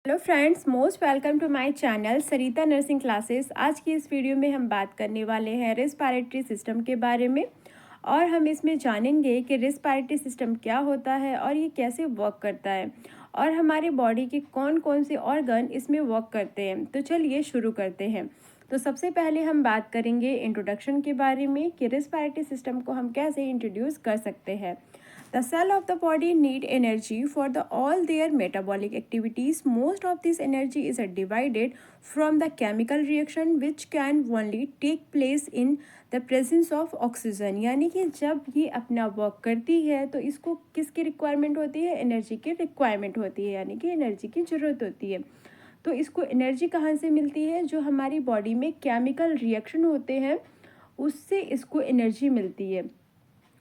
Hello friends, most welcome to my channel Sarita nursing classes. आज की इस वीडियो में हम बात करने वाले हैं रेस्पिरेटरी सिस्टम के बारे में और हम इसमें जानेंगे कि रेस्पिरेटरी सिस्टम क्या होता है और ये कैसे वर्क करता है और हमारे बॉडी के कौन कौन से ऑर्गन इसमें वर्क करते हैं। तो चलिए शुरू करते हैं। तो सबसे पहले हम बात करेंगे इंट्रोडक्शन के बारे में कि रेस्पिरेटरी सिस्टम को हम कैसे इंट्रोड्यूस कर सकते हैं। The cell of the body need energy for all their metabolic activities. Most of this energy is divided from the chemical reaction which can only take place in the presence of oxygen. यानी कि जब ये अपना work करती है तो इसको किसकी रिक्वायरमेंट होती है? एनर्जी की रिक्वायरमेंट होती है, यानी कि एनर्जी की ज़रूरत होती है। तो इसको एनर्जी कहाँ से मिलती है? जो हमारी बॉडी में केमिकल रिएक्शन होते हैं उससे इसको एनर्जी मिलती है।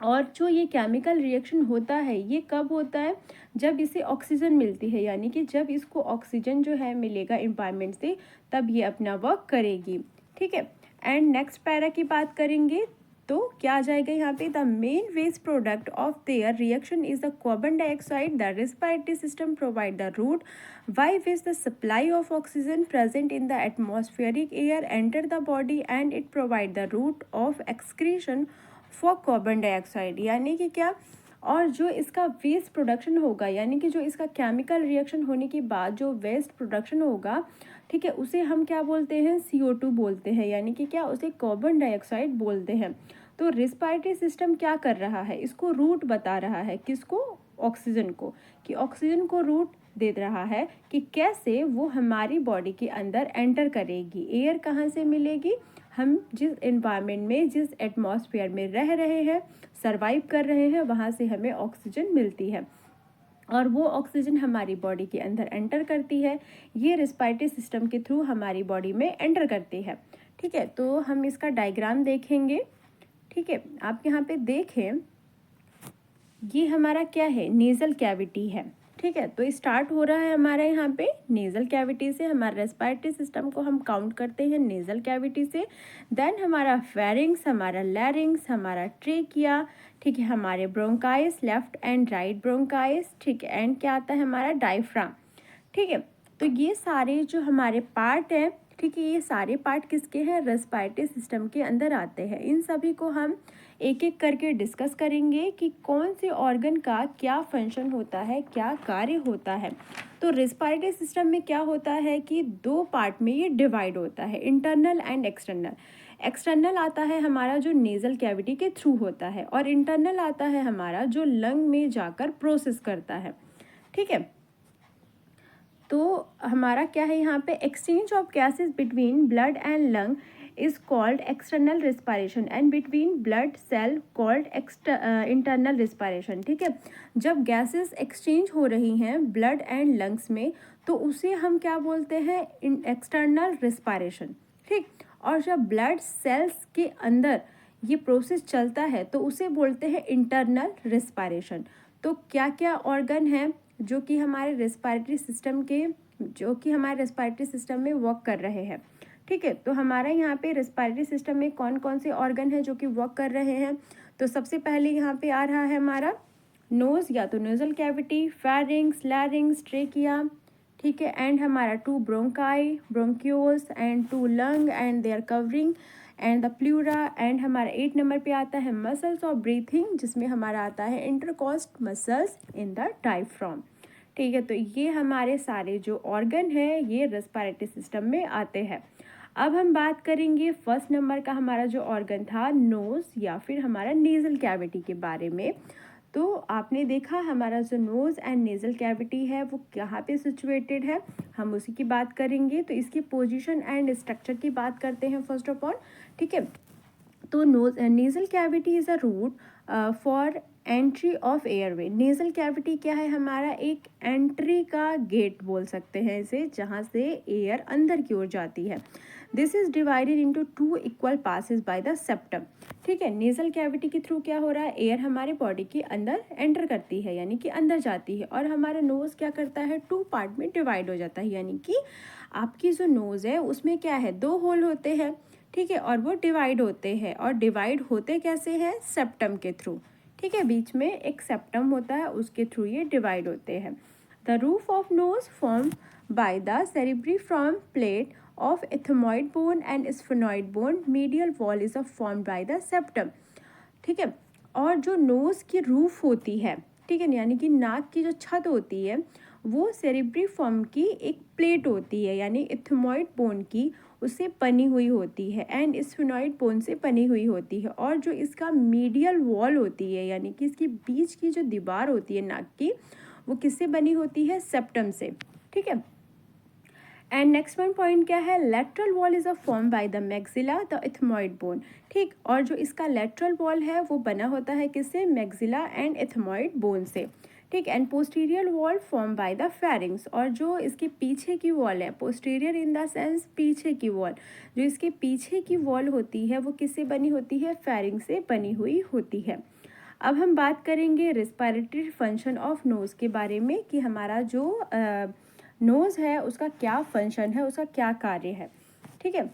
और जो ये केमिकल रिएक्शन होता है ये कब होता है? जब इसे ऑक्सीजन मिलती है, यानी कि जब इसको ऑक्सीजन जो है मिलेगा एनवायरनमेंट से, तब ये अपना वर्क करेगी। ठीक है। एंड नेक्स्ट पैरा की बात करेंगे तो क्या आ जाएगा यहाँ पे? The main waste product of their reaction is the carbon dioxide. The respiratory system provide the route by which the supply of oxygen present in the atmospheric air enter the body and it provide the route of excretion for carbon dioxide. यानी कि क्या? और जो इसका waste production होगा, यानी कि जो इसका केमिकल रिएक्शन होने के बाद जो वेस्ट प्रोडक्शन होगा, ठीक है, उसे हम क्या बोलते हैं? CO2 बोलते हैं, यानी कि क्या? उसे कार्बन डाइऑक्साइड बोलते हैं। तो रेस्पिरेटरी सिस्टम क्या कर रहा है? इसको रूट बता रहा है। किसको? ऑक्सीजन को। कि ऑक्सीजन को रूट दे रहा है कि कैसे वो हमारी बॉडी के अंदर एंटर करेगी। एयर कहाँ से मिलेगी? हम जिस एनवायरनमेंट में, जिस एटमॉस्फेयर में रह रहे हैं, सरवाइव कर रहे हैं, वहाँ से हमें ऑक्सीजन मिलती है और वो ऑक्सीजन हमारी बॉडी के अंदर एंटर करती है। ये रेस्पिरेटरी सिस्टम के थ्रू हमारी बॉडी में एंटर करती है। ठीक है, तो हम इसका डायग्राम देखेंगे। ठीक है, आप यहाँ पे देखें, ये हमारा क्या है? नेज़ल कैविटी है। ठीक है, तो स्टार्ट हो रहा है हमारे यहाँ पे नेज़ल कैविटी से। हमारे रेस्पिरेटरी सिस्टम को हम काउंट करते हैं नेज़ल कैविटी से। देन हमारा फेरिंग्स, हमारा लैरिंग्स, हमारा ट्रेकिया, ठीक है, हमारे ब्रोंकाइस, लेफ्ट एंड राइट ब्रोंकाइस, ठीक है, एंड क्या आता है? हमारा डायफ्राम। ठीक है, तो ये सारे जो हमारे पार्ट हैं, ठीक है, ये सारे पार्ट किसके हैं? रेस्पिरेटरी सिस्टम के अंदर आते हैं। इन सभी को हम एक एक करके डिस्कस करेंगे कि कौन से ऑर्गन का क्या फंक्शन होता है, क्या कार्य होता है। तो रेस्पिरेटरी सिस्टम में क्या होता है कि दो पार्ट में ये डिवाइड होता है, इंटरनल एंड एक्सटर्नल। एक्सटर्नल आता है हमारा जो नेज़ल कैविटी के थ्रू होता है और इंटरनल आता है हमारा जो लंग में जाकर प्रोसेस करता है। ठीक है, तो हमारा क्या है यहाँ पे? Exchange of gases between blood and lung is called external respiration and between blood cell called internal respiration. ठीक है, जब गैसेस एक्सचेंज हो रही हैं ब्लड एंड लंग्स में तो उसे हम क्या बोलते हैं? External respiration. ठीक, और जब ब्लड सेल्स के अंदर ये प्रोसेस चलता है तो उसे बोलते हैं इंटरनल रेस्पिरेशन। तो क्या क्या ऑर्गन हैं जो कि हमारे रेस्पिरेटरी सिस्टम में वर्क कर रहे हैं? ठीक है, तो हमारा यहाँ पे रेस्पिरेटरी सिस्टम में कौन कौन से ऑर्गन हैं जो कि वर्क कर रहे हैं? तो सबसे पहले यहाँ पे आ रहा है हमारा नोज़, या तो nasal cavity, pharynx, larynx, trachea, ठीक है, एंड हमारा 2 bronchi, bronchioles and 2 lung and their covering and the pleura. And हमारा 8 नंबर पे आता है मसल्स ऑफ ब्रीथिंग, जिसमें हमारा आता है इंटरकॉस्ट मसल्स इन द डायफ्राम। ठीक है, तो ये हमारे सारे जो ऑर्गन हैं ये रेस्पिरेटरी सिस्टम में आते हैं। अब हम बात करेंगे फर्स्ट नंबर का हमारा जो ऑर्गन था नोज़ या फिर हमारा नेज़ल कैविटी के बारे में। तो आपने देखा हमारा जो नोज़ एंड नेज़ल कैविटी है वो कहाँ पे सिचुएटेड है, हम उसी की बात करेंगे। तो इसकी पोजीशन एंड स्ट्रक्चर की बात करते हैं फर्स्ट ऑफ ऑल। ठीक है, तो nasal cavity is a route for entry of airway. Nasal cavity क्या है? हमारा एक एंट्री का गेट बोल सकते हैं इसे, जहाँ से एयर अंदर की ओर जाती है। This is divided into 2 equal passes by the septum. ठीक है, नेज़ल कैविटी के थ्रू क्या हो रहा है? एयर हमारे बॉडी के अंदर एंटर करती है, यानी कि अंदर जाती है, और हमारा नोज़ क्या करता है? 2 पार्ट में डिवाइड हो जाता है, यानी कि आपकी जो नोज़ है उसमें क्या है? 2 होल होते हैं। ठीक है, और वो डिवाइड होते हैं, और डिवाइड होते कैसे हैं? सेप्टम के थ्रू। ठीक है, बीच में एक सेप्टम होता है, उसके थ्रू ये डिवाइड होते हैं। The roof of nose form by the cribriform plate of ethmoid bone and sphenoid bone, medial wall is formed by the septum. ठीक है, और जो नोज़ की रूफ होती है, ठीक है, यानी कि नाक की जो छत होती है वो सेरिब्रिफॉर्म की एक प्लेट होती है, यानी इथमॉइड बोन की उससे बनी हुई होती है एंड स्फेनॉइड बोन से बनी हुई होती है। और जो इसका मीडियल वॉल होती है, यानी कि इसकी बीच की जो दीवार होती है नाक की, वो किससे बनी होती है? सेप्टम से। ठीक है, एंड नेक्स्ट वन पॉइंट क्या है? Lateral wall is form by the maxilla the ethmoid bone. ठीक, और जो इसका लेटरल वॉल है वो बना होता है किससे? मैक्सिला एंड इथमॉइड बोन से। ठीक, and posterior wall form by the pharynx, और जो इसके पीछे की वॉल है, पोस्टीरियर इन द सेंस पीछे की वॉल, जो इसके पीछे की वॉल होती है वो किससे बनी होती है? फेरिंग से बनी हुई होती है। अब हम बात करेंगे रेस्पिरेटरी फंक्शन ऑफ नोज़ के बारे में कि हमारा जो नोज़ है उसका क्या फंक्शन है, उसका क्या कार्य है। ठीक है,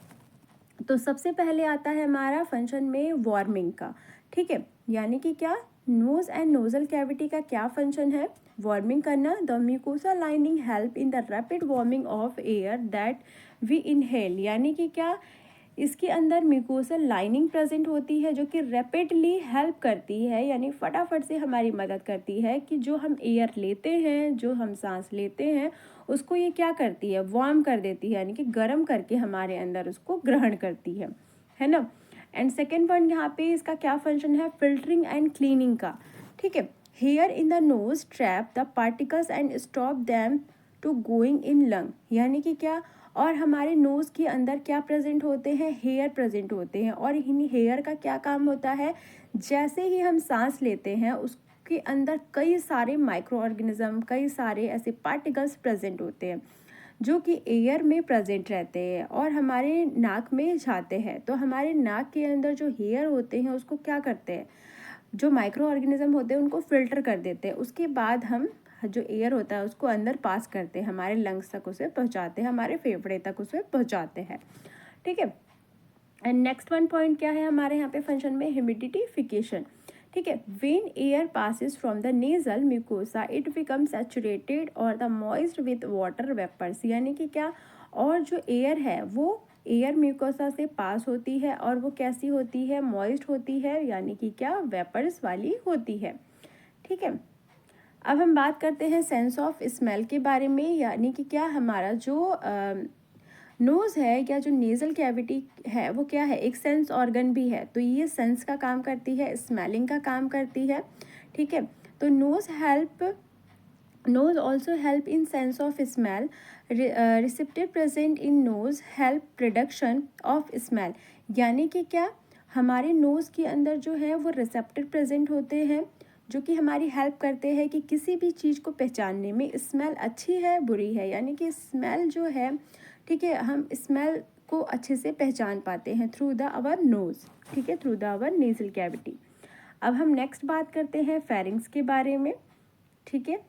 तो सबसे पहले आता है हमारा फंक्शन में वार्मिंग का। ठीक है, यानी कि क्या? नोज एंड नोजल कैविटी का क्या फंक्शन है? वार्मिंग करना। The mucosa lining help in the rapid warming of air that we inhale, यानी कि क्या? इसके अंदर म्यूकोसल लाइनिंग प्रेजेंट होती है जो कि रैपिडली हेल्प करती है, यानी फटाफट से हमारी मदद करती है कि जो हम एयर लेते हैं, जो हम सांस लेते हैं, उसको ये क्या करती है? वार्म कर देती है, यानी कि गर्म करके हमारे अंदर उसको ग्रहण करती है ना। एंड सेकेंड पॉइंट यहाँ पे इसका क्या फंक्शन है? फिल्टरिंग एंड क्लीनिंग का। ठीक है, hair in the nose trap the particles and stop them to going in lung, यानी कि क्या? और हमारे नोज़ के अंदर क्या प्रेजेंट होते हैं? हेयर प्रेजेंट होते हैं, और इन हेयर का क्या काम होता है? जैसे ही हम सांस लेते हैं उसके अंदर कई सारे माइक्रो ऑर्गेनिज्म, कई सारे ऐसे पार्टिकल्स प्रेजेंट होते हैं जो कि एयर में प्रेजेंट रहते हैं और हमारे नाक में जाते हैं। तो हमारे नाक के अंदर जो हेयर होते हैं उसको क्या करते हैं? जो माइक्रो ऑर्गेनिज्म होते हैं उनको फिल्टर कर देते हैं। उसके बाद हम जो एयर होता है उसको अंदर पास करते हैं, हमारे लंग्स तक उसे पहुंचाते हैं, हमारे फेफड़े तक उसे पहुंचाते हैं। ठीक है, एंड नेक्स्ट वन पॉइंट क्या है हमारे यहाँ पे फंक्शन में? ह्यूमिडिफिकेशन। ठीक है, when air passes from the nasal mucosa it become saturated और the moist with water vapours, यानी कि क्या? और जो एयर है वो एयर म्यूकोसा से पास होती है और वो कैसी होती है? मॉइस्ट होती है, यानी कि क्या? वेपर्स वाली होती है। ठीक है, अब हम बात करते हैं सेंस ऑफ स्मेल के बारे में, यानी कि क्या? हमारा जो नोज़ है या जो नेज़ल कैविटी है वो क्या है? एक सेंस ऑर्गन भी है, तो ये सेंस का काम करती है, स्मेलिंग का काम करती है। ठीक है, तो nose also help in sense of smell. Receptor present in nose help production of smell, यानी कि क्या? हमारे नोज़ के अंदर जो है वो रिसेप्टर प्रेजेंट होते हैं जो कि हमारी हेल्प करते हैं कि किसी भी चीज़ को पहचानने में, स्मेल अच्छी है बुरी है, यानी कि स्मेल जो है, ठीक है, हम स्मेल को अच्छे से पहचान पाते हैं थ्रू द आवर नोज़। ठीक है, through the our nasal cavity. अब हम नेक्स्ट बात करते हैं फेरिंग्स के बारे में। ठीक है,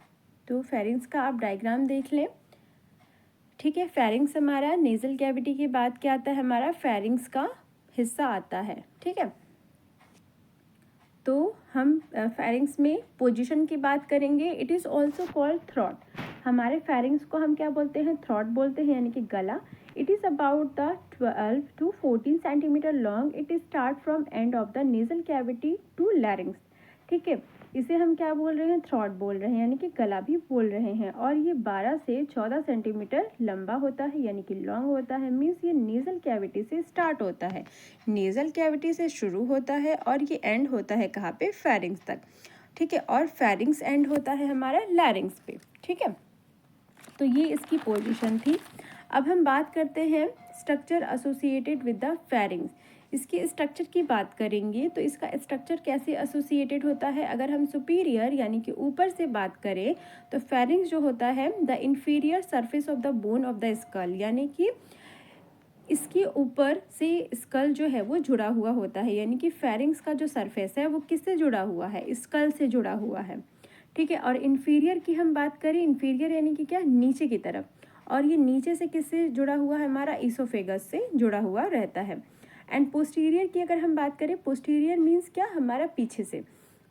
तो फेरिंग्स का आप डायग्राम देख लें। ठीक है, फेरिंग्स हमारा नेजल कैविटी के बाद क्या आता है? हमारा फेरिंग्स का हिस्सा आता है। ठीक है, तो हम फेरिंग्स में पोजीशन की बात करेंगे। It is also called throat. हमारे फेरिंग्स को हम क्या बोलते हैं? थ्रॉट बोलते हैं, यानी कि गला। It is about the 12 to 14 centimetre long. It is start from end of the nasal cavity to larynx. ठीक है, इसे हम क्या बोल रहे हैं? थ्रॉट बोल रहे हैं, यानी कि गला भी बोल रहे हैं। और ये 12 से 14 सेंटीमीटर लंबा होता है, यानी कि लॉन्ग होता है। मीन्स ये नेजल कैविटी से स्टार्ट होता है, नेजल कैविटी से शुरू होता है और ये एंड होता है कहाँ पे? फेरिंग्स तक। ठीक है, और फेरिंग्स एंड होता है हमारा लैरिंग्स पे। ठीक है, तो ये इसकी पोजीशन थी। अब हम बात करते हैं structure associated with the pharynx. इसके स्ट्रक्चर की बात करेंगे तो इसका स्ट्रक्चर कैसे एसोसिएटेड होता है? अगर हम सुपीरियर यानी कि ऊपर से बात करें तो फेरिंग्स जो होता है the inferior surface of the bone of the skull, यानी कि इसके ऊपर से स्कल जो है वो जुड़ा हुआ होता है, यानी कि फेरिंग्स का जो सरफेस है वो किससे जुड़ा हुआ है? स्कल से जुड़ा हुआ है। ठीक है, और इन्फीरियर की हम बात करें, इन्फीरियर यानी कि क्या? नीचे की तरफ। और ये नीचे से किससे जुड़ा हुआ है? हमारा ईसोफेगस से जुड़ा हुआ रहता है। एंड पोस्टीरियर की अगर हम बात करें, पोस्टीरियर मीन्स क्या? हमारा पीछे से।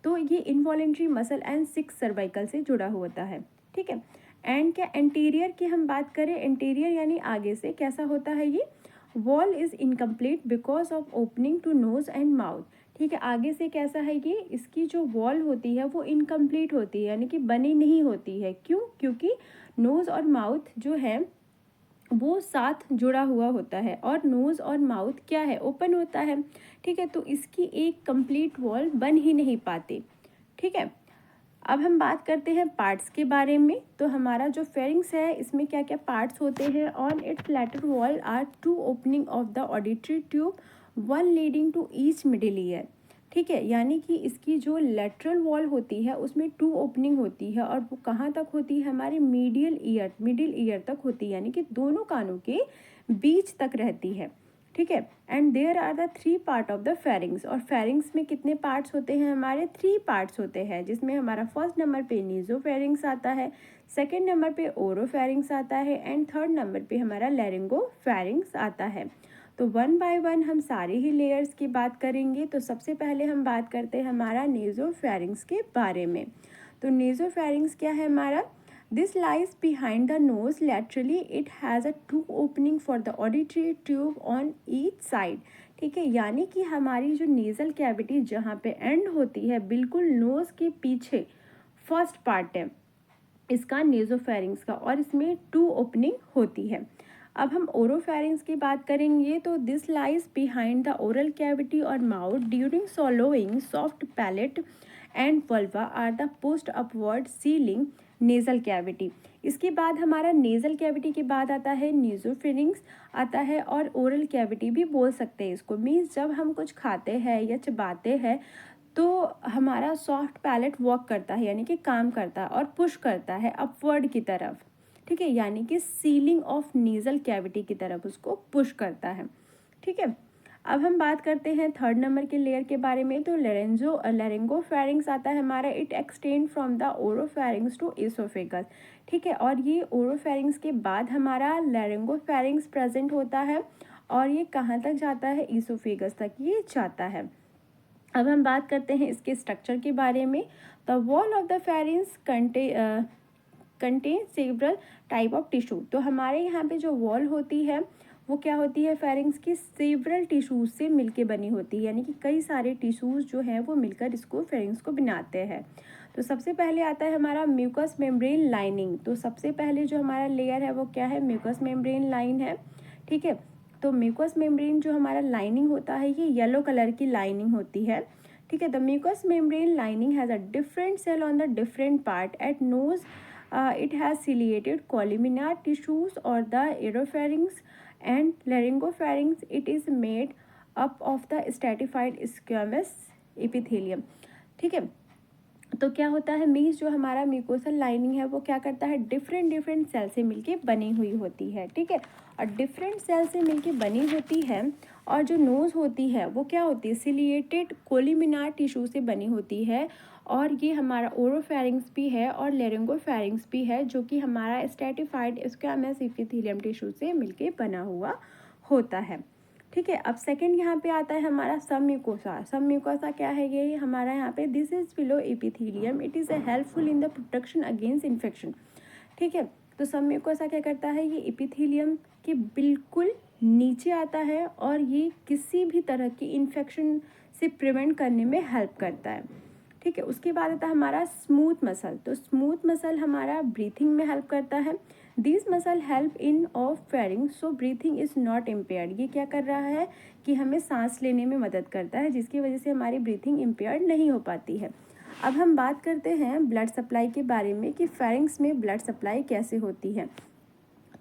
तो ये इनवॉलेंट्री मसल एंड 6 सर्वाइकल से जुड़ा होता है। ठीक है, एंड क्या एंटीरियर की हम बात करें, एंटीरियर यानी आगे से कैसा होता है ये, wall is incomplete because of opening to nose and mouth. ठीक है, आगे से कैसा है ये, इसकी जो वॉल होती है वो इनकम्प्लीट होती है, यानी कि बनी नहीं होती है। क्यों? क्योंकि नोज़ और माउथ जो है वो साथ जुड़ा हुआ होता है, और नोज़ और माउथ क्या है, ओपन होता है। ठीक है, तो इसकी एक कंप्लीट वॉल बन ही नहीं पाती। ठीक है, अब हम बात करते हैं पार्ट्स के बारे में। तो हमारा जो फेरिंग्स है इसमें क्या क्या पार्ट्स होते हैं। On its lateral wall are 2 opening of the auditory tube, 1 leading to each middle ear. ठीक है, यानी कि इसकी जो लेटरल वॉल होती है उसमें 2 ओपनिंग होती है, और वो कहाँ तक होती है, हमारे मिडिल ईयर तक होती है, यानी कि दोनों कानों के बीच तक रहती है। ठीक है, and there are the 3 part of the pharynx. और फेरिंग्स में कितने पार्ट्स होते हैं, हमारे 3 पार्ट्स होते हैं, जिसमें हमारा फर्स्ट नंबर पे नीजोफेरिंग्स आता है, सेकंड नंबर पे ओरोफेरिंग्स आता है, एंड थर्ड नंबर पे हमारा लैरिंगोफेरिंग्स आता है। तो 1 बाय 1 हम सारे ही लेयर्स की बात करेंगे। तो सबसे पहले हम बात करते हैं हमारा नेज़ोफेरिंग्स के बारे में। तो नेज़ोफेरिंग्स क्या है हमारा, this lies behind the nose laterally, it has a 2 opening for the auditory tube on each side. ठीक है, यानी कि हमारी जो नेज़ल कैविटी जहाँ पे एंड होती है बिल्कुल नोज़ के पीछे, फर्स्ट पार्ट है इसका नेज़ोफेरिंग्स का, और इसमें 2 ओपनिंग होती है। अब हम ओरोफेरिंग्स की बात करेंगे। तो this lies behind the oral cavity और mouth during swallowing, soft palate and uvula are the post upward sealing nasal cavity. इसके बाद हमारा नेज़ल कैविटी के बाद आता है नेज़ोफेरिंग्स आता है, और ओरल कैविटी भी बोल सकते हैं इसको। मीन्स जब हम कुछ खाते हैं या चबाते हैं तो हमारा सॉफ्ट पैलेट वर्क करता है, यानी कि काम करता है और पुश करता है अपवर्ड की तरफ। ठीक है, यानी कि सीलिंग ऑफ नेज़ल कैविटी की तरफ उसको पुश करता है। ठीक है, अब हम बात करते हैं थर्ड नंबर के लेयर के बारे में। तो लैरिंगोफेरिंग्स आता है हमारा, it extend from the oropharynx to oesophagus. ठीक है, और ये ओरोफेरिंग्स के बाद हमारा लैरिंगोफेरिंग्स प्रेजेंट होता है, और ये कहाँ तक जाता है, इसोफेगस तक ये जाता है। अब हम बात करते हैं इसके स्ट्रक्चर के बारे में। The wall of the pharynx contain several type of tissue. तो हमारे यहाँ पे जो वॉल होती है वो क्या होती है, फेरिंग्स की सेवरल टिश्यूज से मिलके बनी होती है, यानी कि कई सारे टिश्यूज जो हैं वो मिलकर इसको फेरिंग्स को बनाते हैं। तो सबसे पहले आता है हमारा म्यूकस मेम्ब्रेन लाइनिंग। तो सबसे पहले जो हमारा लेयर है वो क्या है, म्यूकस मेम्ब्रेन लाइन है। ठीक है, तो म्यूकस मेम्ब्रेन जो हमारा लाइनिंग होता है ये येलो कलर की लाइनिंग होती है। ठीक है, the mucous membrane lining has a different cell on the different part at nose, it has ciliated columnar tissues or the oropharynx and laryngopharynx. It is made up of the stratified squamous epithelium. ठीक है, तो क्या होता है, means जो हमारा mucosal lining है वो क्या करता है, डिफरेंट सेल से मिलके बनी हुई होती है। ठीक है, और डिफरेंट सेल से मिलके बनी होती है, और जो नोज़ होती है वो क्या होती है, सिलिएटेड कोलिमिनार टिश्यू से बनी होती है, और ये हमारा ओरोफेरिंग्स भी है और लैरिंगोफेरिंग्स भी है, जो कि हमारा स्ट्रेटिफाइड स्क्वैमस एपिथेलियम टिश्यू से मिलके बना हुआ होता है। ठीक है, अब सेकंड यहाँ पे आता है हमारा सब म्यूकोसा। सब म्यूकोसा क्या है, ये हमारा यहाँ पे दिस इज फिलो epithelium, it is helpful in the protection against infection. ठीक है, तो सब म्यूकोसा क्या करता है, ये एपिथेलियम के बिल्कुल नीचे आता है, और ये किसी भी तरह की इन्फेक्शन से प्रिवेंट करने में हेल्प करता है। ठीक है, उसके बाद आता है हमारा स्मूथ मसल। तो स्मूथ मसल हमारा ब्रीथिंग में हेल्प करता है। This muscle help in offering, so breathing is not impaired. ये क्या कर रहा है कि हमें सांस लेने में मदद करता है, जिसकी वजह से हमारी ब्रीथिंग इम्पेयर्ड नहीं हो पाती है। अब हम बात करते हैं ब्लड सप्लाई के बारे में कि फेरिंग्स में ब्लड सप्लाई कैसे होती है।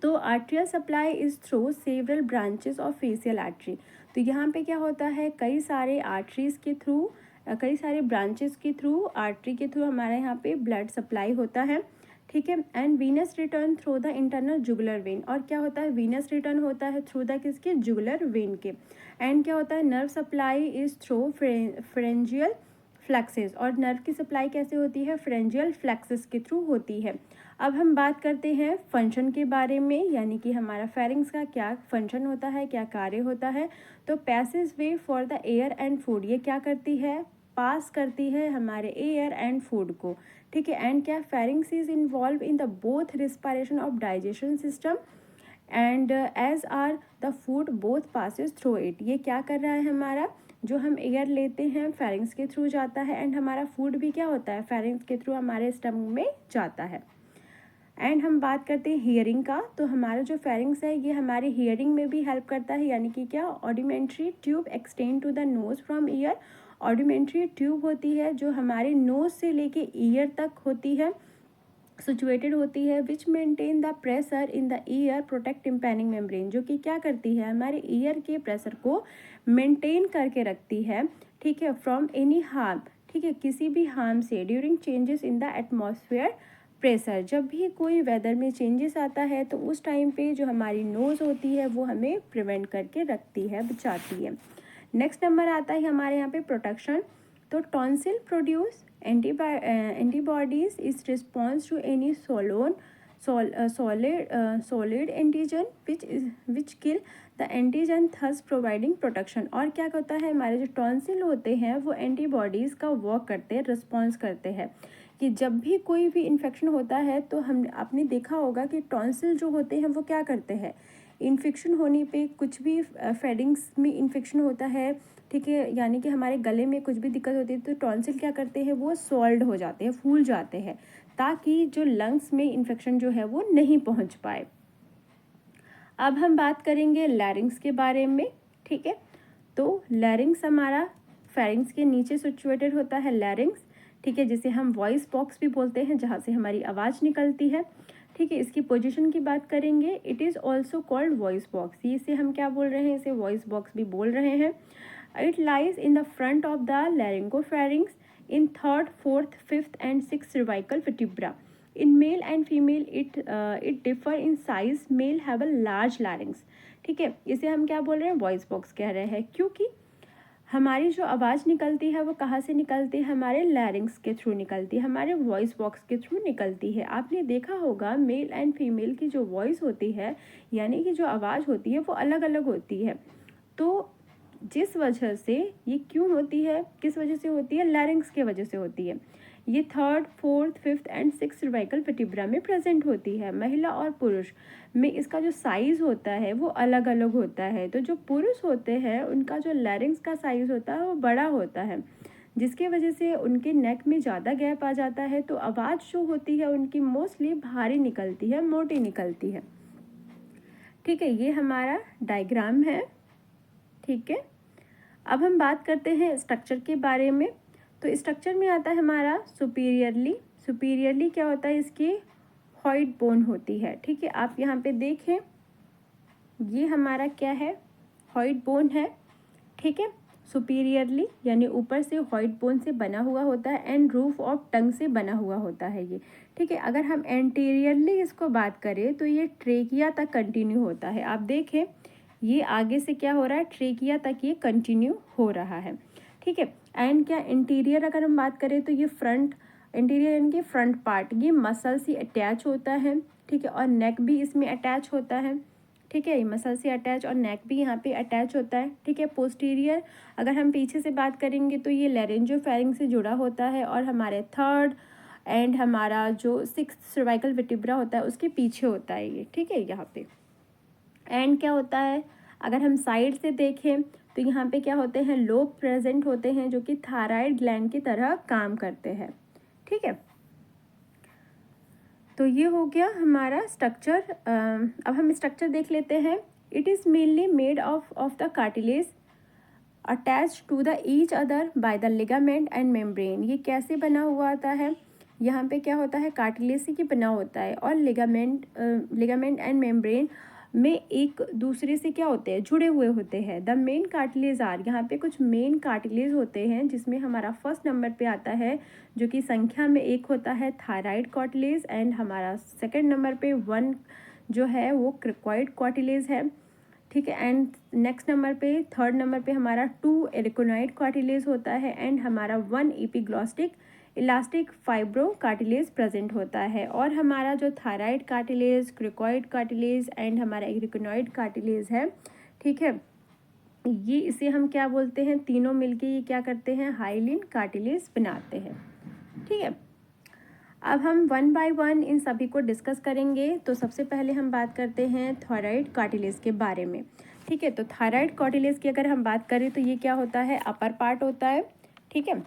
तो arterial supply is through several branches of facial artery. तो यहाँ पे क्या होता है, कई सारे आर्टरीज़ के थ्रू, कई सारे ब्रांचेस के थ्रू, आर्टरी के थ्रू हमारे यहाँ पे ब्लड सप्लाई होता है। ठीक है, and venous return through the internal jugular vein. और क्या होता है, वीनस रिटर्न होता है थ्रू द किसके, जुगुलर वेन के। एंड क्या होता है, nerve supply is through pharyngeal plexus. और नर्व की सप्लाई कैसे होती है, फ्रेंजियल फ्लैक्सेस के थ्रू होती है। अब हम बात करते हैं फंक्शन के बारे में, यानी कि हमारा फेरिंग्स का क्या फंक्शन होता है, क्या कार्य होता है। तो passage way for the air and food, ये क्या करती है, पास करती है हमारे एयर एंड फूड को, ठीक है। एंड क्या, pharynx is involve in the both respiration of digestion system and as are the food both passes through it. ये क्या कर रहा है, हमारा जो हम एयर लेते हैं फेरिंग्स के थ्रू जाता है, एंड हमारा फूड भी क्या होता है, फेरिंग्स के थ्रू हमारे स्टमक में जाता है। एंड हम बात करते हैं हियरिंग का, तो हमारा जो फेरिंग्स है ये हमारे हियरिंग में भी हेल्प करता है, यानी कि क्या, auditory tube extend to the nose from ear. Auditory tube होती है जो हमारे नोज से लेके ईयर तक होती है, सिचुएटेड होती है, which maintain the pressure in the ear, protect tympanic membrane, जो कि क्या करती है, हमारे ईयर के प्रेशर को मेंटेन करके रखती है, ठीक है, फ्रॉम एनी हार्म, ठीक है, किसी भी हार्म से, during changes in the atmosphere pressure. जब भी कोई वेदर में चेंजेस आता है तो उस टाइम पे जो हमारी नोज़ होती है वो हमें प्रिवेंट करके रखती है, बचाती है। नेक्स्ट नंबर आता है हमारे यहाँ पे प्रोटेक्शन। तो tonsil produce antibodies is response to any solid antigen which kill the antigen, thus providing protection। और क्या होता है, हमारे जो टॉन्सिल होते हैं वो एंटीबॉडीज़ का वर्क करते हैं, रिस्पॉन्स करते हैं कि जब भी कोई भी इन्फेक्शन होता है तो हम आपने देखा होगा कि टॉन्सिल जो होते हैं वो क्या करते हैं, इन्फेक्शन होने पे, कुछ भी फेडिंग्स में इन्फेक्शन होता है, ठीक है, यानी कि हमारे गले में कुछ भी दिक्कत होती है तो टॉन्सिल क्या करते हैं, वो सॉल्ड हो जाते हैं, फूल जाते हैं, ताकि जो लंग्स में इन्फेक्शन जो है वो नहीं पहुंच पाए। अब हम बात करेंगे लैरिंग्स के बारे में, ठीक है। तो लैरिंग्स हमारा फेरिंग्स के नीचे सिचुएटेड होता है लैरिंग्स, ठीक है, जिसे हम वॉइस बॉक्स भी बोलते हैं, जहाँ से हमारी आवाज़ निकलती है, ठीक है। इसकी पोजीशन की बात करेंगे, it is also called voice box. इसे हम क्या बोल रहे हैं, इसे वॉइस बॉक्स भी बोल रहे हैं। It lies in the front of the laryngopharynx in third, fourth, fifth and six cervical vertebra. In male and female it differ in size, male have a large larynx, ठीक है। इसे हम क्या बोल रहे हैं, वॉइस बॉक्स कह रहे हैं, क्योंकि हमारी जो आवाज़ निकलती है वो कहाँ से निकलती है, हमारे लैरिंग्स के थ्रू निकलती है, हमारे वॉइस बॉक्स के थ्रू निकलती है। आपने देखा होगा मेल एंड फीमेल की जो वॉइस होती है, यानी कि जो आवाज़ होती है वो अलग अलग होती है। तो जिस वजह से ये क्यों होती है, किस वजह से होती है, लैरिंग्स के वजह से होती है। ये third, fourth, fifth and six cervical vertebra में प्रेजेंट होती है। महिला और पुरुष में इसका जो साइज़ होता है वो अलग अलग होता है। तो जो पुरुष होते हैं उनका जो लैरिंग्स का साइज़ होता है वो बड़ा होता है, जिसके वजह से उनके नेक में ज़्यादा गैप आ जाता है, तो आवाज़ जो होती है उनकी मोस्टली भारी निकलती है, मोटी निकलती है, ठीक है। ये हमारा डायग्राम है, ठीक है। अब हम बात करते हैं स्ट्रक्चर के बारे में। तो स्ट्रक्चर में आता है हमारा सुपीरियरली क्या होता है, इसकी हॉइट बोन होती है, ठीक है। आप यहाँ पे देखें, ये हमारा क्या है, हॉइट बोन है, ठीक है। सुपीरियरली यानी ऊपर से हॉइट बोन से बना हुआ होता है, एंड रूफ ऑफ टंग से बना हुआ होता है ये, ठीक है। अगर हम एंटीरियरली इसको बात करें तो ये ट्रेकिया तक कंटिन्यू होता है। आप देखें ये आगे से क्या हो रहा है, ट्रेकिया तक ये कंटिन्यू हो रहा है, ठीक है। एंड क्या, इंटीरियर अगर हम बात करें तो ये फ्रंट, इंटीरियर यानी कि फ्रंट पार्ट, ये मसल से अटैच होता है, ठीक है, और नेक भी इसमें अटैच होता है, ठीक है। ये मसल से अटैच और नेक भी यहाँ पे अटैच होता है, ठीक है। पोस्टीरियर अगर हम पीछे से बात करेंगे तो ये लैरिंजोफेरिंग से जुड़ा होता है, और हमारे थर्ड एंड हमारा जो सिक्स्थ सर्वाइकल वर्टिब्रा होता है उसके पीछे होता है ये, ठीक है, यहाँ पे। एंड क्या होता है, अगर हम साइड से देखें तो यहाँ पे क्या होते हैं, लोब प्रेजेंट होते हैं, जो कि थायराइड ग्लैंड की तरह काम करते हैं, ठीक है। तो ये हो गया हमारा स्ट्रक्चर। अब हम स्ट्रक्चर देख लेते हैं। It is mainly made of the cartilage attach to the each other by the ligament and membrane. ये कैसे बना हुआ आता है, यहाँ पे क्या होता है, कार्टिलेज से बना होता है, और लिगामेंट एंड मेम्ब्रेन में एक दूसरे से क्या होते हैं, जुड़े हुए होते हैं। द मेन कार्टिलेज आर, यहाँ पे कुछ मेन कार्टिलेज होते हैं, जिसमें हमारा फर्स्ट नंबर पे आता है, जो कि संख्या में एक होता है, थायराइड कार्टिलेज, एंड हमारा सेकंड नंबर पे 1 जो है वो क्रिकॉइड कार्टिलेज है, ठीक है। एंड नेक्स्ट नंबर पे, थर्ड नंबर पे हमारा 2 एरिकोनॉइड कार्टिलेज होता है, एंड हमारा 1 एपिग्लॉस्टिक इलास्टिक फाइब्रो कार्टिलेज प्रेजेंट होता है। और हमारा जो thyroid cartilage, cricoid cartilage and हमारा एरिकोनॉइड कार्टिलेज है, ठीक है, ये इसे हम क्या बोलते हैं, तीनों मिलके ये क्या करते हैं, हाइलिन कार्टिलेज बनाते हैं। ठीक है, अब हम वन बाय वन इन सभी को डिस्कस करेंगे। तो सबसे पहले हम बात करते हैं थायराइड कार्टिलेज के बारे में। ठीक है, तो थायराइड कार्टिलेज की अगर हम बात करें तो ये क्या होता है, अपर पार्ट होता है। ठीक है,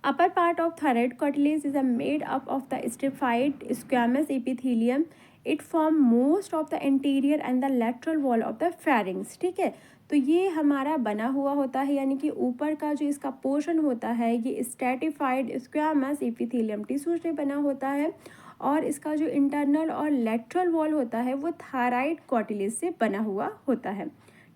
upper part of thyroid cartilage is made up of the stratified squamous epithelium. It form most of the anterior and the lateral wall of the pharynx. ठीक है, तो ये हमारा बना हुआ होता है, यानी कि ऊपर का जो इसका पोर्शन होता है ये स्ट्रेटिफाइड स्क्वामस एपिथेलियम टिश्यू से बना होता है, और इसका जो इंटरनल और लेटरल वॉल होता है वो थायराइड कार्टिलेज से बना हुआ होता है।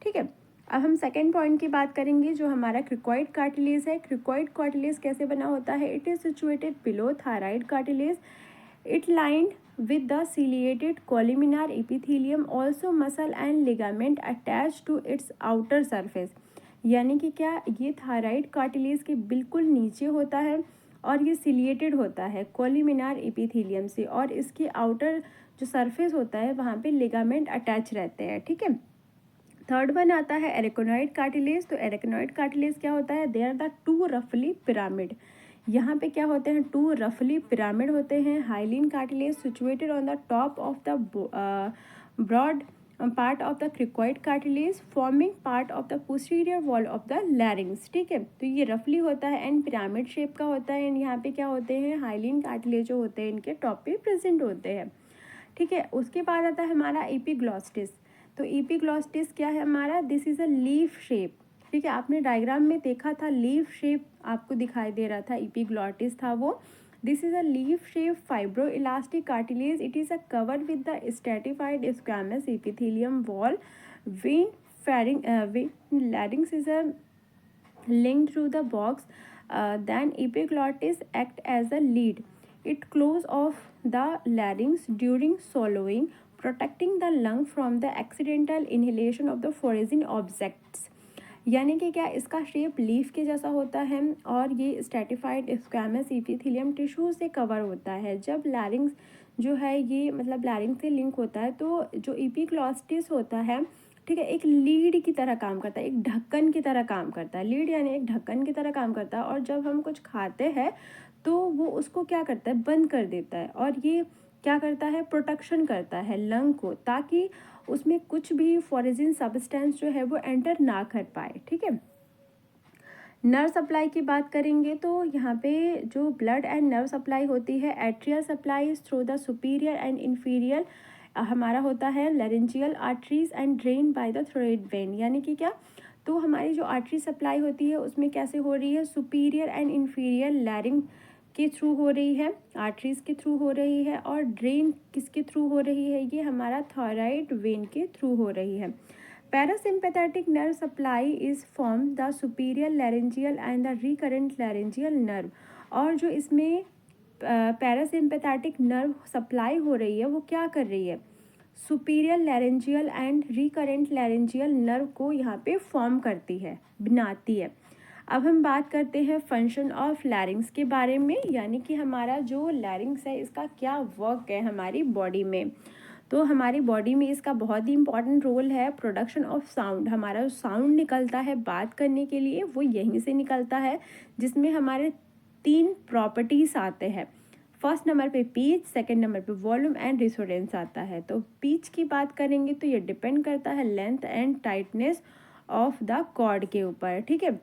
ठीक है, अब हम सेकेंड पॉइंट की बात करेंगे जो हमारा क्रिकॉइड कार्टिलेज है। क्रिकॉइड कार्टिलेज कैसे बना होता है, it is situated below thyroid cartilage, it lined with the ciliated columnar epithelium, also muscle and ligament attached to its outer surface। यानी कि क्या, ये थायराइड कार्टिलेज के बिल्कुल नीचे होता है और ये सिलिएटेड होता है कोलिमिनार एपिथेलियम से, और इसके आउटर जो सरफेस होता है वहाँ पे लिगामेंट अटैच रहते हैं। ठीक है, थर्ड वन आता है एरेकोनॉइड कार्टिलेज। तो एरेकोनॉइड कार्टिलेज क्या होता है, दे आर द टू रफली पिरामिड। यहाँ पे क्या होते हैं, टू रफली पिरामिड होते हैं। Hyaline cartilage situated on the top of the broad part of the cricoid cartilage forming part of the posterior wall of the larynx. ठीक है, तो ये रफली होता है एंड पिरामिड शेप का होता है, एंड यहाँ पे क्या होते हैं, हाइलिन कार्टिलेज जो होते हैं इनके टॉप पे प्रेजेंट होते हैं। ठीक है, उसके बाद आता है हमारा एपिग्लॉस्टिस। तो एपिग्लॉस्टिस क्या है हमारा, this is a leaf shape. ठीक है, आपने डायग्राम में देखा था लीफ शेप आपको दिखाई दे रहा था, एपिग्लॉटिस था वो। This is a leaf shape fibro elastic cartilage, it is a cover with the stratified squamous epithelium wall when larynx is a linked to the box, then epiglottis act as a lead. It close off the larynx during swallowing, protecting the lung from the accidental inhalation of the foreign objects। यानी कि क्या, इसका shape leaf के जैसा होता है और ये स्ट्रेटिफाइड स्क्वामस एपिथेलियम टिश्यू से कवर होता है। जब लैरिंग्स जो है ये मतलब लैरिंग से लिंक होता है, तो जो एपिग्लॉटिस होता है, ठीक है, एक लीड की तरह काम करता है, एक ढक्कन की तरह काम करता है। लीड यानी एक ढक्कन की तरह काम करता है, और जब हम कुछ खाते हैं तो वो उसको क्या करता है, बंद कर देता है, और ये क्या करता है, प्रोटेक्शन करता है लंग को, ताकि उसमें कुछ भी फॉरेजिन सब्सटेंस जो है वो एंटर ना कर पाए। ठीक है, नर्व सप्लाई की बात करेंगे तो यहाँ पे जो ब्लड एंड नर्व सप्लाई होती है, arterial supply through the superior and inferior हमारा होता है laryngeal arteries and drain by the thyroid vein. यानी कि क्या, तो हमारी जो आर्टरी सप्लाई होती है उसमें कैसे हो रही है, सुपीरियर एंड इन्फीरियर लैरिंग के थ्रू हो रही है, आर्टरीज के थ्रू हो रही है, और ड्रेन किसके थ्रू हो रही है, ये हमारा थायराइड वेन के थ्रू हो रही है। Parasympathetic nerve supply is from the superior laryngeal and the recurrent laryngeal nerve. और जो इसमें पैरासिम्पैथेटिक नर्व सप्लाई हो रही है वो क्या कर रही है, superior laryngeal and recurrent laryngeal nerve को यहाँ पे फॉर्म करती है, बनाती है। अब हम बात करते हैं फंक्शन ऑफ लैरिंग्स के बारे में, यानी कि हमारा जो लैरिंग्स है इसका क्या वर्क है हमारी बॉडी में। तो हमारी बॉडी में इसका बहुत ही इंपॉर्टेंट रोल है, प्रोडक्शन ऑफ साउंड। हमारा जो साउंड निकलता है बात करने के लिए वो यहीं से निकलता है, जिसमें हमारे 3 प्रॉपर्टीज आते हैं। फर्स्ट नंबर पे पीच, सेकंड नंबर पे वॉल्यूम एंड रिसोनेंस आता है। तो पीच की बात करेंगे तो ये डिपेंड करता है length and tightness of the cord के ऊपर। ठीक है,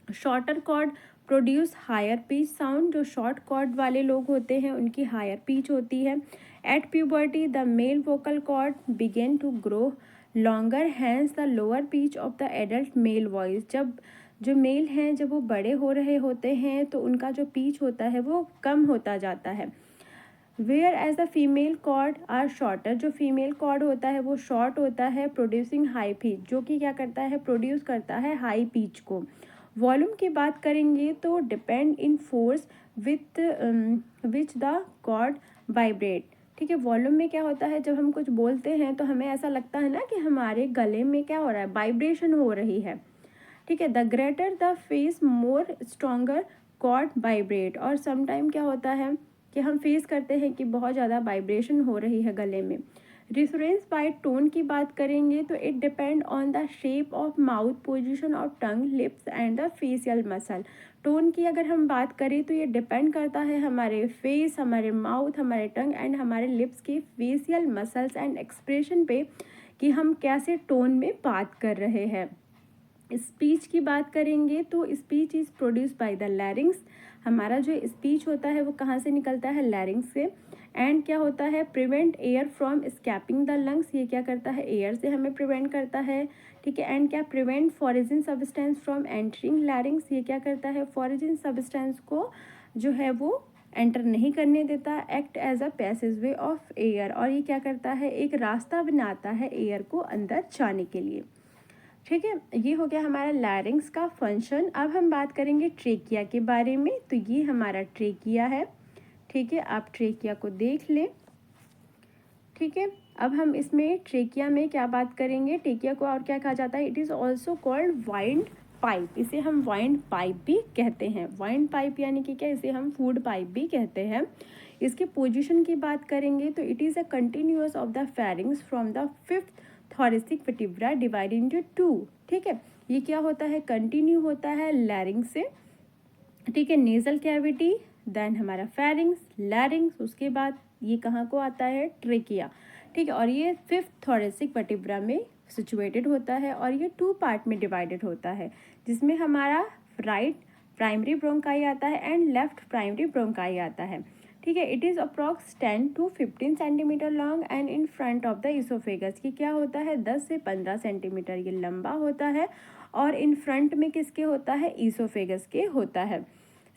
shorter cord produce higher pitch sound. जो शॉर्ट कॉर्ड वाले लोग होते हैं उनकी हायर पिच होती है। At puberty the male vocal cord begin to grow longer, hence the lower pitch of the adult male voice. जब जो मेल हैं जब वो बड़े हो रहे होते हैं तो उनका जो पिच होता है वो कम होता जाता है। Whereas the female cord are shorter, जो फीमेल कॉर्ड होता है वो शॉर्ट होता है, प्रोड्यूसिंग हाई पिच, जो कि क्या करता है, प्रोड्यूस करता है हाई पिच को। वॉल्यूम की बात करेंगे तो depend in force with which the cord vibrate. ठीक है, वॉल्यूम में क्या होता है, जब हम कुछ बोलते हैं तो हमें ऐसा लगता है ना कि हमारे गले में क्या हो रहा है, वाइब्रेशन हो रही है। ठीक है, the greater the force more stronger cord vibrate. और समटाइम क्या होता है कि हम फेस करते हैं कि बहुत ज़्यादा वाइब्रेशन हो रही है गले में। रेफरेंस बाय टोन की बात करेंगे तो it depend on the shape of mouth, position of tongue, lips and the facial muscle. Tone की अगर हम बात करें तो ये डिपेंड करता है हमारे फेस, हमारे माउथ, हमारे टंग एंड हमारे लिप्स के फेशियल मसल्स एंड एक्सप्रेशन पे कि हम कैसे टोन में बात कर रहे हैं। स्पीच की बात करेंगे तो speech is produce by the larynx. हमारा जो स्पीच होता है वो कहाँ से निकलता है? लैरिंग्स से। एंड क्या होता है? Prevent air from scaping the lungs. ये क्या करता है? एयर से हमें प्रिवेंट करता है, ठीक है। एंड क्या? Prevent foreign substance from entering larynx. ये क्या करता है? फॉरेजिन सब्सटेंस को जो है वो एंटर नहीं करने देता। Act as a passage way of air. और ये क्या करता है? एक रास्ता बनाता है एयर को अंदर जाने के लिए, ठीक है। ये हो गया हमारा लैरिंग्स का फंक्शन। अब हम बात करेंगे ट्रेकिया के बारे में। तो ये हमारा ट्रेकिया है, ठीक है। आप ट्रेकिया को देख लें, ठीक है। अब हम इसमें ट्रेकिया में क्या बात करेंगे? ट्रेकिया को और क्या कहा जाता है? It is also called wind pipe. इसे हम वाइंड पाइप भी कहते हैं। वाइंड पाइप यानी कि क्या? इसे हम फूड पाइप भी कहते हैं। इसके पोजीशन की बात करेंगे तो it is a continuous of the pharynx from the fifth thoracic vertebra divide into two, ठीक है। ये क्या होता है? कंटिन्यू होता है लैरिंग से, ठीक है। नेजल कैविटी, देन हमारा फेरिंग्स, लैरिंग्स, उसके बाद ये कहाँ को आता है? ट्रेकिया, ठीक है। और ये फिफ्थ थॉरेसिक वर्टिब्रा में सिचुएटेड होता है और ये टू पार्ट में डिवाइडेड होता है, जिसमें हमारा राइट प्राइमरी ब्रोंकाई आता है एंड लेफ्ट प्राइमरी ब्रोंकाई आता है, ठीक है। It is approx 10 to 15 centimetre long and in front of the oesophagus. ये क्या होता है? 10 से 15 सेंटीमीटर ये लंबा होता है और इन फ्रंट में किसके होता है? इसोफेगस के होता है।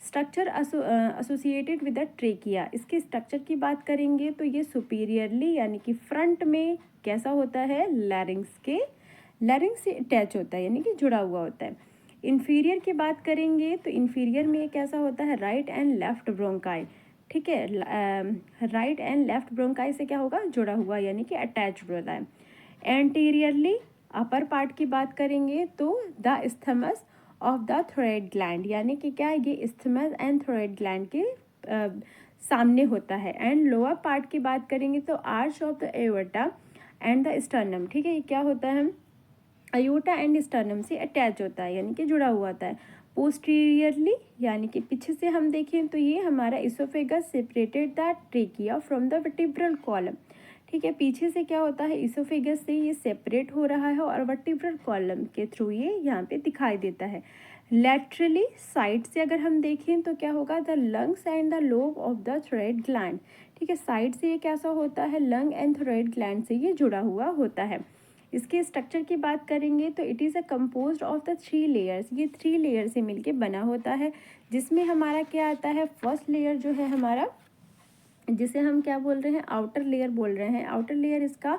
Structure associated with the trachea. इसके स्ट्रक्चर की बात करेंगे तो ये सुपीरियरली यानी कि फ्रंट में कैसा होता है? लैरिंग्स के, लैरिंग्स से अटैच होता है यानी कि जुड़ा हुआ होता है। इन्फीरियर की बात करेंगे तो इन्फीरियर में कैसा होता है? राइट एंड लेफ्ट ब्रोंकाई, ठीक है। राइट एंड लेफ्ट ब्रोंकाई से क्या होगा? जुड़ा हुआ यानी कि अटैच्ड होता है। एंटीरियरली अपर पार्ट की बात करेंगे तो the isthmus of the thyroid gland, यानी कि क्या? ये इस्थमस एंड थोराइड ग्लैंड के सामने होता है। एंड लोअर पार्ट की बात करेंगे तो arch of the aorta and the sternum, ठीक है। ये क्या होता है? अयोटा एंड स्टर्नम से अटैच होता है यानी कि जुड़ा हुआ होता है। पोस्टीरियरली यानी कि पीछे से हम देखें तो ये हमारा oesophagus separated the trachea from the vertebral column, ठीक है। पीछे से क्या होता है? इसोफेगस से ये सेपरेट हो रहा है और वर्टिब्रल कॉलम के थ्रू ये यहाँ पे दिखाई देता है। लैटरली साइड से अगर हम देखें तो क्या होगा? The lungs and the lobe of the thyroid gland, ठीक है। साइड से ये कैसा होता है? लंग एंड थोराइड ग्लैंड से ये जुड़ा हुआ होता है। इसके स्ट्रक्चर की बात करेंगे तो it is a composed of the 3 layers. ये 3 लेयर से मिलके बना होता है, जिसमें हमारा क्या आता है? फर्स्ट लेयर जो है हमारा, जिसे हम क्या बोल रहे हैं? आउटर लेयर बोल रहे हैं। आउटर लेयर इसका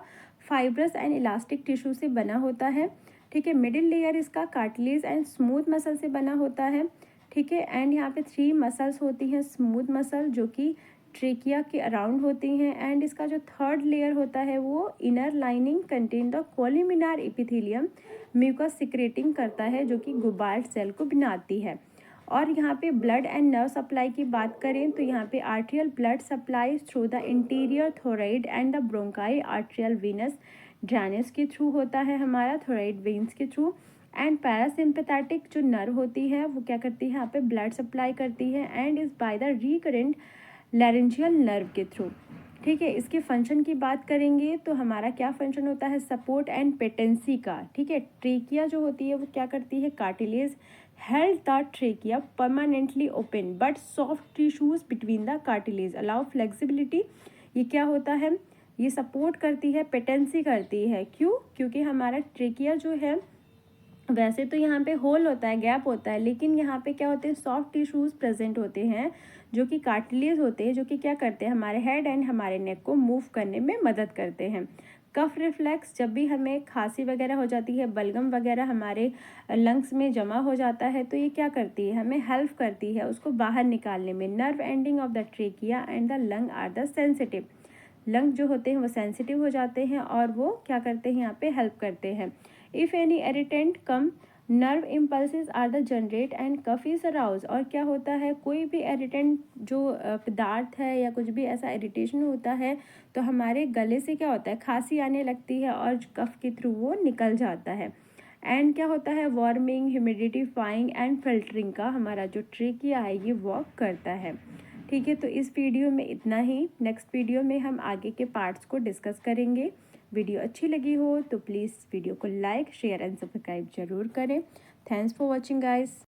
फाइब्रस एंड इलास्टिक टिश्यू से बना होता है, ठीक है। मिडिल लेयर इसका कार्टिलेज एंड स्मूथ मसल से बना होता है, ठीक है। एंड यहाँ पे 3 मसल्स होती हैं स्मूथ मसल जो कि ट्रेकिया के अराउंड होती हैं। एंड इसका जो थर्ड लेयर होता है वो inner lining contain the columnar epithelium mucus secreting करता है जो कि गुबाल्ट सेल को बनाती है। और यहाँ पे ब्लड एंड नर्व सप्लाई की बात करें तो यहाँ पे arterial blood supply through the interior thyroid and the bronchi arterial venous drainage के थ्रू होता है हमारा, थोराइड वेन्स के थ्रू। एंड पैरासिम्पैथेटिक जो नर्व होती है वो क्या करती है? यहाँ पे ब्लड सप्लाई करती है and is by the recurrent laryngeal nerve के थ्रू, ठीक है। इसके फंक्शन की बात करेंगे तो हमारा क्या फंक्शन होता है? सपोर्ट एंड पेटेंसी का, ठीक है। ट्रेकिया जो होती है वो क्या करती है? Cartilage held the trachea permanently open but soft tissues between the cartilage allow flexibility। ये क्या होता है? ये सपोर्ट करती है, पेटेंसी करती है। क्यों? क्योंकि हमारा ट्रेकिया जो है वैसे तो यहाँ पे होल होता है, गैप होता है, लेकिन यहाँ पे क्या होते हैं? सॉफ्ट टिश्यूज़ प्रेजेंट होते हैं जो कि कार्टिलेज होते हैं, जो कि क्या करते हैं? हमारे हेड एंड हमारे नेक को मूव करने में मदद करते हैं। कफ रिफ्लेक्स, जब भी हमें खांसी वगैरह हो जाती है, बलगम वगैरह हमारे लंग्स में जमा हो जाता है, तो ये क्या करती है? हमें हेल्प करती है उसको बाहर निकालने में। Nerve ending of the trachea and the lung are the sensitive. Lung जो होते हैं वो सेंसिटिव हो जाते हैं और वो क्या करते हैं? यहाँ पे हेल्प करते हैं। If any irritant come nerve impulses are the generate and cough is arouse. और क्या होता है, कोई भी इरिटेंट जो पदार्थ है या कुछ भी ऐसा इरिटेशन होता है तो हमारे गले से क्या होता है, खांसी आने लगती है और कफ के थ्रू वो निकल जाता है। एंड क्या होता है, वार्मिंग, ह्यूमिडिफाइंग एंड फिल्टरिंग का हमारा जो ट्रेकिया है ये वर्क करता है। ठीक है, तो इस वीडियो में इतना ही। नेक्स्ट वीडियो में हम आगे के पार्ट्स को डिस्कस करेंगे। वीडियो अच्छी लगी हो तो प्लीज़ वीडियो को लाइक, शेयर एंड सब्सक्राइब जरूर करें। Thanks for watching guys.